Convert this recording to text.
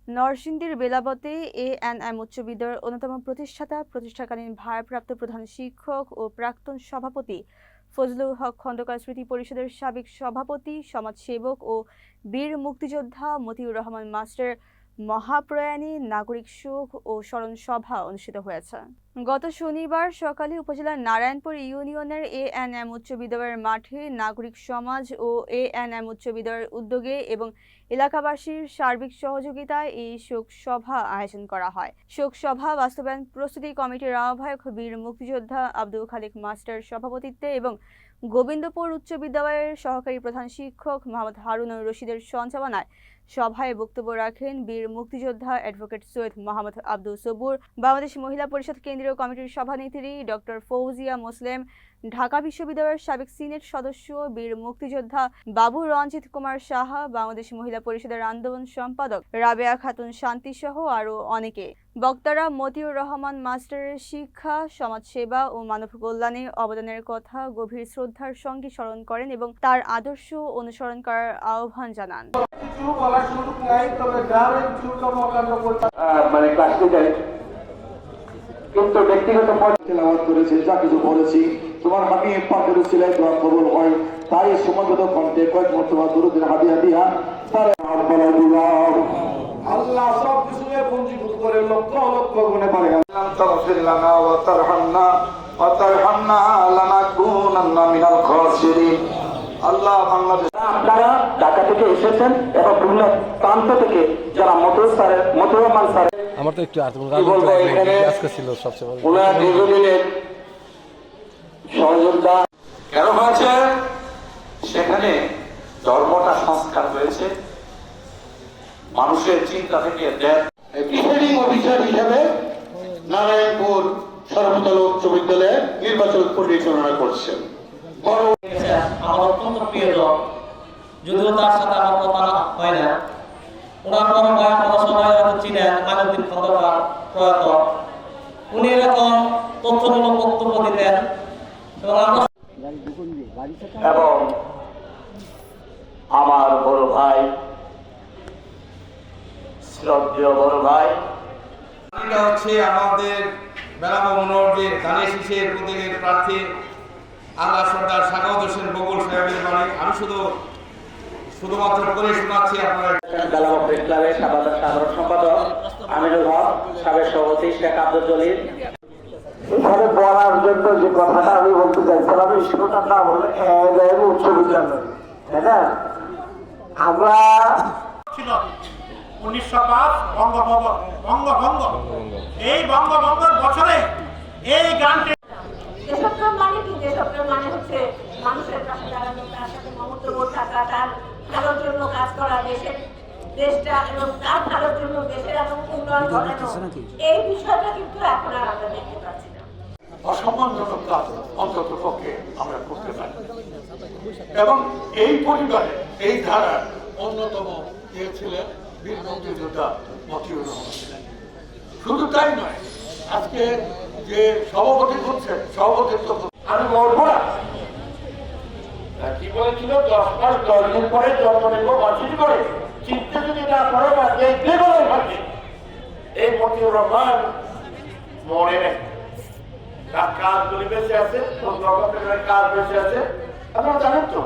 নরসিংদীর বেলাবতে এএনএম উচ্চ বিদ্যালয়ের অন্যতম প্রতিষ্ঠাকালীন ভারপ্রাপ্ত প্রধান শিক্ষক ও প্রাক্তন সভাপতি ফজলুল হক খন্দকার স্মৃতি পরিষদের সাবেক সভাপতি, সমাজসেবক ও বীর মুক্তিযোদ্ধা মতিউর রহমান মাস্টার মহাপ্রয়াণে নাগরিক শোক ও স্মরণ সভা অনুষ্ঠিত হয়েছে। গত শনিবার সকালে উপজেলার নারায়ণপুর ইউনিয়নের এএনএম উচ্চ বিদ্যালয়ের মাঠে নাগরিক সমাজ ও এএনএম উচ্চ বিদ্যালয়ের উদ্যোগে এবং এলাকাবাসীর সার্বিক সহযোগিতায় এই শোক সভা আয়োজন করা হয়। শোক সভা বাস্তবায়ন প্রস্তুতি কমিটির আহ্বায়ক বীর মুক্তিযোদ্ধা আব্দুল খালেক মাস্টার সভাপতিত্বে এবং গোবিন্দপুর উচ্চ বিদ্যালয়ের সহকারী প্রধান শিক্ষক মোহাম্মদ হারুনুর রশিদের সঞ্চালনায় সভায় বক্তব্য রাখেন বীর মুক্তিযোদ্ধা অ্যাডভোকেট সৈয়দ মোহাম্মদ আব্দুল সবুর, বাংলাদেশ মহিলা পরিষদ কেন্দ্রীয় কমিটির সভানেত্রী ডক্টর ফৌজিয়া মুসলিম, ঢাকা বিশ্ববিদ্যালয়ের সাবেক সিনেট সদস্য বীর মুক্তিযোদ্ধা বাবু রঞ্জিত কুমার সাহা, বাংলাদেশ মহিলা পরিষদের আন্দোলন সম্পাদক রাবেয়া খাতুন শান্তি সহ আরও অনেকে। বক্তারা মতিউর রহমান মাস্টারের শিক্ষা, সমাজসেবা ও মানব কল্যাণে অবদানের কথা গভীর শ্রদ্ধার সঙ্গে স্মরণ করেন এবং তার আদর্শ অনুসরণ করার আহ্বান জানান। কিন্তু ব্যক্তিগত তেলাওয়াত করেছে, যা কিছু পড়েছি তোমার হাবি পাকের উসিলায় দোয়া কবুল হয়, তাই সমাজত কণ্ঠে কয়েক মর্তবা দুরুদ হাদিয়া দিয়া তার আরবালা দিলাম। আল্লাহ সব কিছুকে পঞ্জীভূত করে লক্ষ লক্ষ গুণে পারে। আল্লাহ তাগফির লানা ওয়া তারহামনা লানাকুনান্না মিনাল খাসিরিন। আল্লাহ বাংলাদেশ আপনারা ঢাকা থেকে এসেছেন এবং বিভিন্ন প্রান্ত থেকে যারা মতিউর রহমান স্যার আমার তো একটু আজকে ছিল সবচেয়ে বড় ওনার দীর্ঘদিনের সহযোগিতা কেন হয়েছে, সেখানে ধর্মটা সংস্কার হয়েছে, মানুষের চিন্তা থেকে প্রিসাইডিং অফিসার হিসেবে নারায়ণপুর সর্বদলীয় উচ্চ বিদ্যালয়ে নির্বাচন পরিচালনা করছেন। আমার অত্যন্ত প্রিয় জন, যদিও তার সাথে আমার কথা হয় না। ওনার বড় ভাই আপনারা সবাই হয়তো চিনেন, মাইনুদ্দিন খন্দকার প্রয়াত। উনি এরকম তথ্যমূলক বক্তব্য দিতেন এবং আমার বড় ভাই, শ্রদ্ধেয় বড় ভাই, এটা হচ্ছে আমাদের বেলাব মনোহরদের ধানের শীষের প্রতীকের প্রার্থী আল্লাহ সর্দার সাখাওয়াত হোসেন বকুল সাহেবের বাড়ি। আমি শুধুমাত্র করে শোনাচ্ছি আপনারা। বেলাব প্রেস ক্লাবের সাধারণ সম্পাদক আমিনুল হক, সাবেক সভাপতি শেখ আব্দুল জলিল। এখানে বলার জন্য যে কথাটা আমি বলতে চাইছিলাম, সেটার নাম হলো উচ্চ বিদ্যালয়, তাই না? আমরা ছিল 1905 বঙ্গভঙ্গ, এই বঙ্গভঙ্গের বছরে এই গানটি দেশপ্রেম মানে কি? দেশপ্রেম মানে হচ্ছে মানুষের পাশে দাঁড়ানো, তার সাথে মমত্ববোধ থাকা, তার ভালোর জন্য কাজ করা, দেশটা এবং তার ভালোর জন্য দেশের এত উন্নয়ন ঘটানো। এই বিষয়টা কিন্তু এখন আর আমরা দেখতে পাচ্ছি না। অসম্মানজনক কাজ অন্তত পক্ষে আমরা করতে পারি এবং এই পরিবারে এই ধারার অন্যতম ইয়ে ছিলেন বীর মুক্তিযোদ্ধা মতিউর রহমান ছিলেন। শুধু তাই নয়, আজকে যে সভাপতি হচ্ছেন, সভাপতিত্ব আমি বলবো না, কি বলেছিল, 10 মাস 10 দিন পরে জন্ম নেব মাসির করে চিনতে যদি না পারো না দেখতে পারো ভাবছে এই মতিউর রহমান মরে নেই, তার কাজগুলি বেঁচে আছে, কাজ বেঁচে আছে। আপনারা জানেন তো